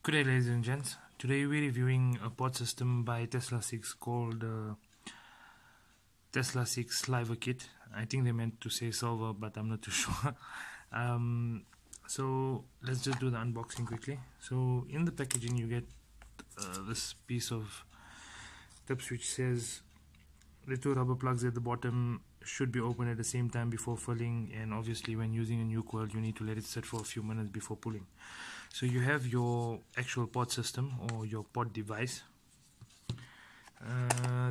Good day, ladies and gents. Today we're reviewing a pod system by Teslacigs called Teslacigs Sliver kit. I think they meant to say silver, but I'm not too sure. So let's just do the unboxing quickly. So in the packaging you get this piece of tips which says the two rubber plugs at the bottom should be open at the same time before filling, and obviously when using a new coil you need to let it sit for a few minutes before pulling. So you have your actual pod system or your pod device.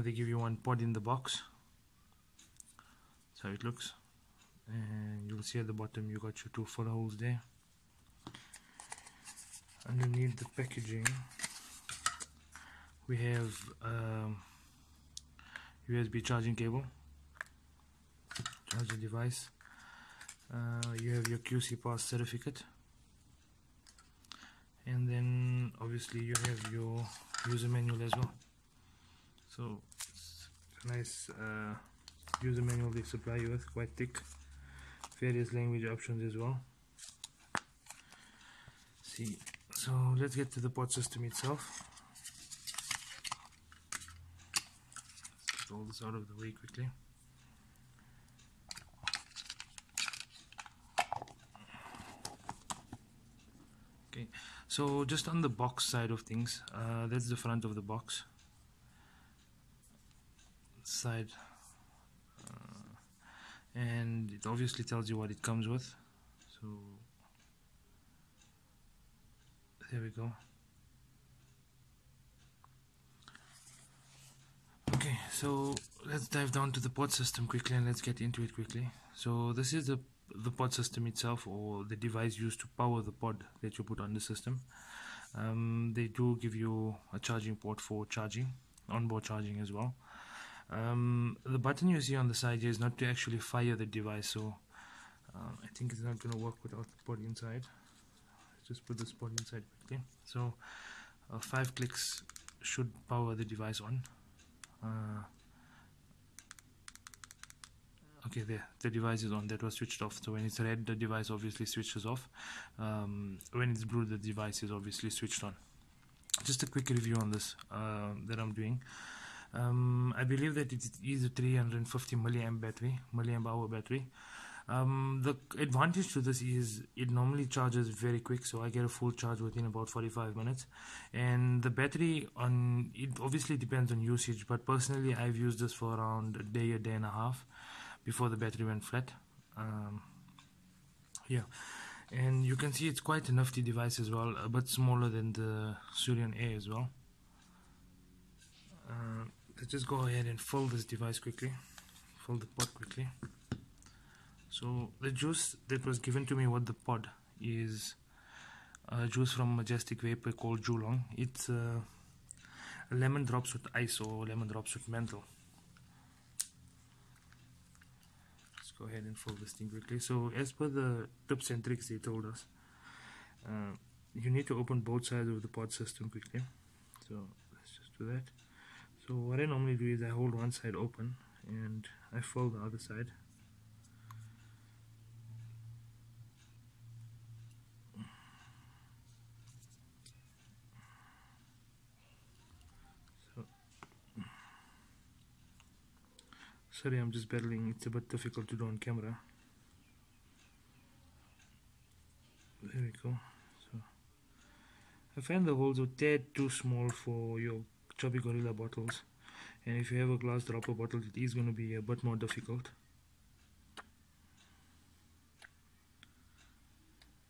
They give you one pod in the box. That's how it looks, and you'll see at the bottom you got your two full holes there. Underneath the packaging we have USB charging cable, charger device. You have your QC pass certificate, and then obviously you have your user manual as well. So it's a nice user manual they supply you with, quite thick, various language options as well. See, so let's get to the pod system itself. Let's get all this out of the way quickly. Okay, so just on the box side of things, that's the front of the box side, and it obviously tells you what it comes with. So there we go. Okay, so let's dive down to the pod system quickly and let's get into it quickly. So this is the pod system itself, or the device used to power the pod that you put on the system. They do give you a charging port for charging, onboard charging as well. The button you see on the side here is not to actually fire the device, so I think it's not going to work without the pod inside. Let's just put this pod inside quickly. So 5 clicks should power the device on. Okay, there, the device is on. That was switched off. So when it's red, the device obviously switches off. When it's blue, the device is obviously switched on. Just a quick review on this that I'm doing. I believe that it is a 350 milliamp hour battery. The advantage to this is it normally charges very quick, so I get a full charge within about 45 minutes. And the battery, on it obviously depends on usage, but personally I've used this for around a day and a half before the battery went flat. Yeah, and you can see it's quite a nifty device as well, a bit smaller than the Surion Air as well. Let's just go ahead and fill this device quickly, fill the pod quickly. So the juice that was given to me with the pod is a juice from MAJESTIC Vapor called JOOSE-E-LIQZ. It's lemon drops with ice or lemon drops with menthol. Let's go ahead and fill this thing quickly. So as per the tips and tricks they told us, you need to open both sides of the pod system quickly. So let's just do that. So what I normally do is I hold one side open and I fill the other side. So, sorry, I'm just battling. It's a bit difficult to do on camera. There we go. So I find the holes a tad too small for your chubby gorilla bottles, and if you have a glass dropper bottle it is going to be a bit more difficult.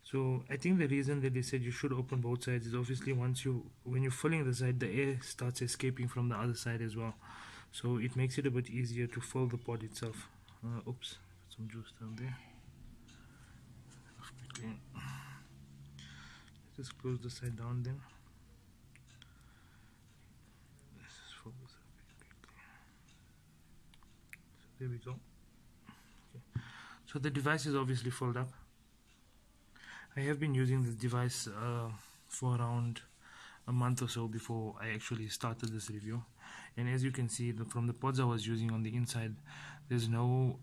So I think the reason that they said you should open both sides is obviously when you're filling the side, the air starts escaping from the other side as well, so it makes it a bit easier to fill the pod itself. Oops, put some juice down there. Quickly. Just close the side down then. There we go. Okay. So the device is obviously filled up. I have been using this device for around a month or so before I actually started this review, and as you can see from the pods I was using on the inside, there's no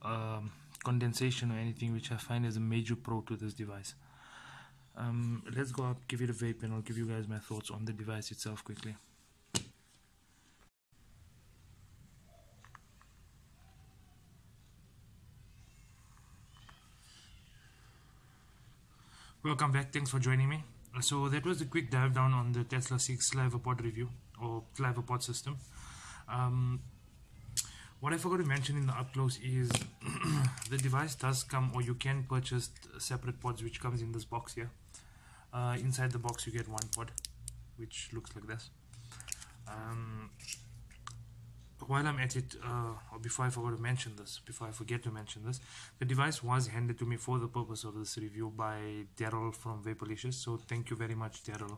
condensation or anything, which I find is a major pro to this device. Let's go up, give it a vape, and I'll give you guys my thoughts on the device itself quickly. Welcome back, thanks for joining me. So that was a quick dive down on the Teslacigs Sliver pod review, or Sliver pod system. What I forgot to mention in the up close is the device does come, or you can purchase separate pods, which comes in this box here. Inside the box you get one pod, which looks like this. While I'm at it, or before I forget to mention this, the device was handed to me for the purpose of this review by Daryl from VAPEALICIOUS. So thank you very much, Daryl,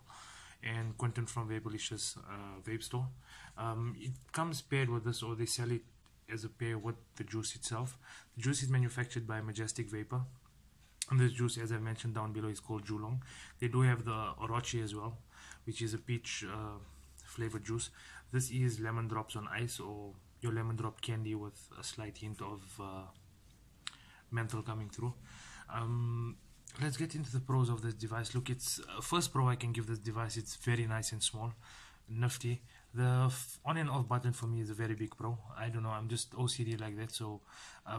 and Quentin from VAPEALICIOUS vape store. It comes paired with this, or they sell it as a pair with the juice itself. The juice is manufactured by Majestic Vapor, and this juice, as I mentioned down below, is called JOOSE-E-LIQZ. They do have the Orochi as well, which is a peach flavored juice. This is lemon drops on ice, or your lemon drop candy with a slight hint of menthol coming through. Let's get into the pros of this device. Look, it's first pro I can give this device. It's very nice and small, nifty. The on and off button for me is a very big pro. I don't know, I'm just OCD like that, so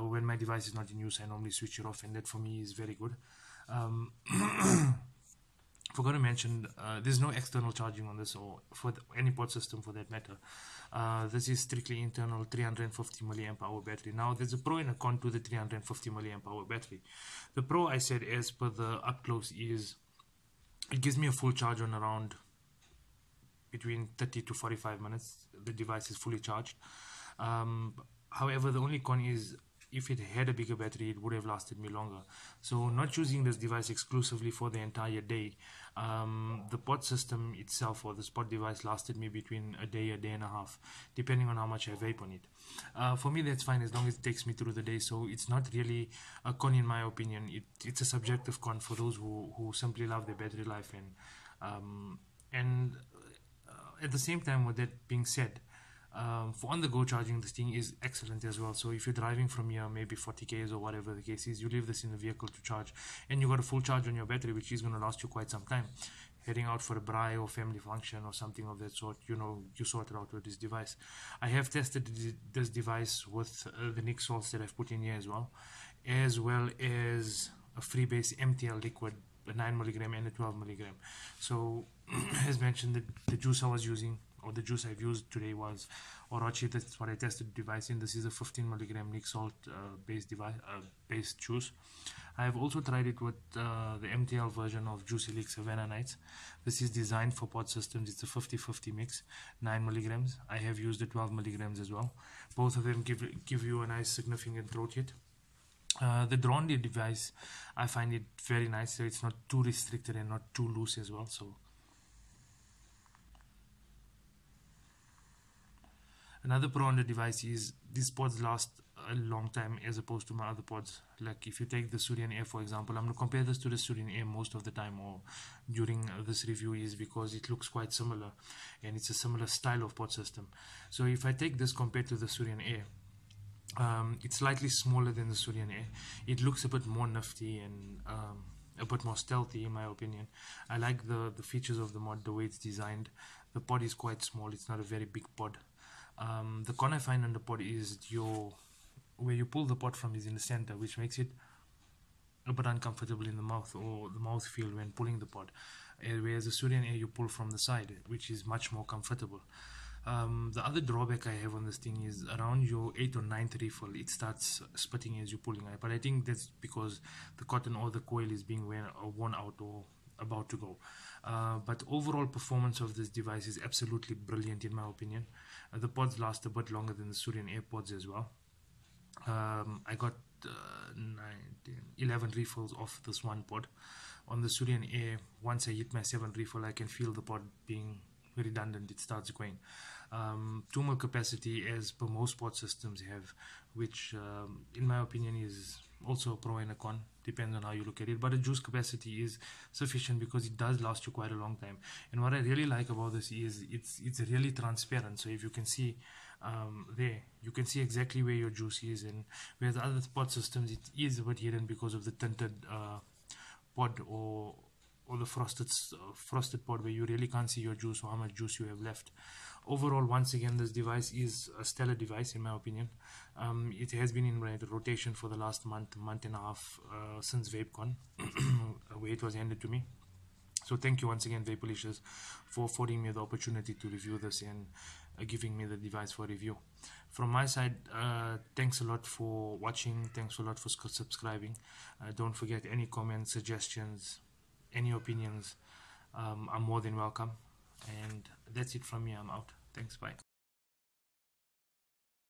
when my device is not in use I normally switch it off, and that for me is very good. Forgot to mention, there's no external charging on this, or for any pod system for that matter. This is strictly internal 350 milliamp hour battery. Now there's a pro and a con to the 350 milliamp hour battery. The pro, I said, as per the up close, is it gives me a full charge on around between 30 to 45 minutes. The device is fully charged. However, the only con is if it had a bigger battery, it would have lasted me longer. So not using this device exclusively for the entire day, the pod system itself, or the pod device, lasted me between a day and a half, depending on how much I vape on it. For me, that's fine as long as it takes me through the day. So it's not really a con in my opinion. It's a subjective con for those who simply love their battery life. And at the same time, with that being said, for on-the-go charging, this thing is excellent as well. So if you're driving from here, maybe 40 km or whatever the case is, you leave this in the vehicle to charge, and you got a full charge on your battery, which is going to last you quite some time. Heading out for a braai or family function or something of that sort, you know, you sort it out with this device. I have tested this device with the NIGHTZ salts that I've put in here as well as a freebase MTL liquid, a 9 mg and a 12 mg. So as mentioned, the juice I was using, or the juice I've used today, was Orochi. That's what I tested the device in. This is a 15 mg NIGHTZ salt based juice. I have also tried it with the MTL version of JOOSE-E-LIQZ HAVANNAH NIGHTZ. This is designed for pod systems. It's a 50-50 mix, 9 mg. I have used the 12 mg as well. Both of them give you a nice significant throat hit. The Drondi device, I find it very nice, so it's not too restricted and not too loose as well. So another pro on the device is these pods last a long time as opposed to my other pods. Like if you take the Surian Air, for example, I'm going to compare this to the Surian Air most of the time, or during this review, is because it looks quite similar and it's a similar style of pod system. So if I take this compared to the Surian Air, it's slightly smaller than the Surian Air. It looks a bit more nifty and a bit more stealthy in my opinion. I like the features of the mod, the way it's designed. The pod is quite small, it's not a very big pod. The con I find on the pod is where you pull the pod from is in the center, which makes it a bit uncomfortable in the mouth, or the mouth feel when pulling the pod. Whereas the Surian Air you pull from the side, which is much more comfortable. The other drawback I have on this thing is around your 8th or 9th refill, it starts spitting as you're pulling it. But I think that's because the cotton or the coil is being worn out or about to go. But overall performance of this device is absolutely brilliant in my opinion. The pods last a bit longer than the Surian AirPods as well. I got 11 refills of this one pod. On the Surian Air, once I hit my 7th refill, I can feel the pod being redundant, it starts going. 2 ml capacity as per most pod systems have, which in my opinion is also a pro and a con, depends on how you look at it. But a juice capacity is sufficient because it does last you quite a long time. And what I really like about this is it's really transparent. So if you can see there, you can see exactly where your juice is, and whereas other pod systems it is a bit hidden because of the tinted pod or or the frosted pod where you really can't see your juice or how much juice you have left. Overall, once again, this device is a stellar device in my opinion. It has been in rotation for the last month and a half, since VapeCon, where it was handed to me. So thank you once again, VAPEALICIOUS, for affording me the opportunity to review this and giving me the device for review. From my side, thanks a lot for watching, thanks a lot for subscribing. Don't forget, any comments, suggestions, any opinions, I'm more than welcome. And that's it from me. I'm out. Thanks. Bye.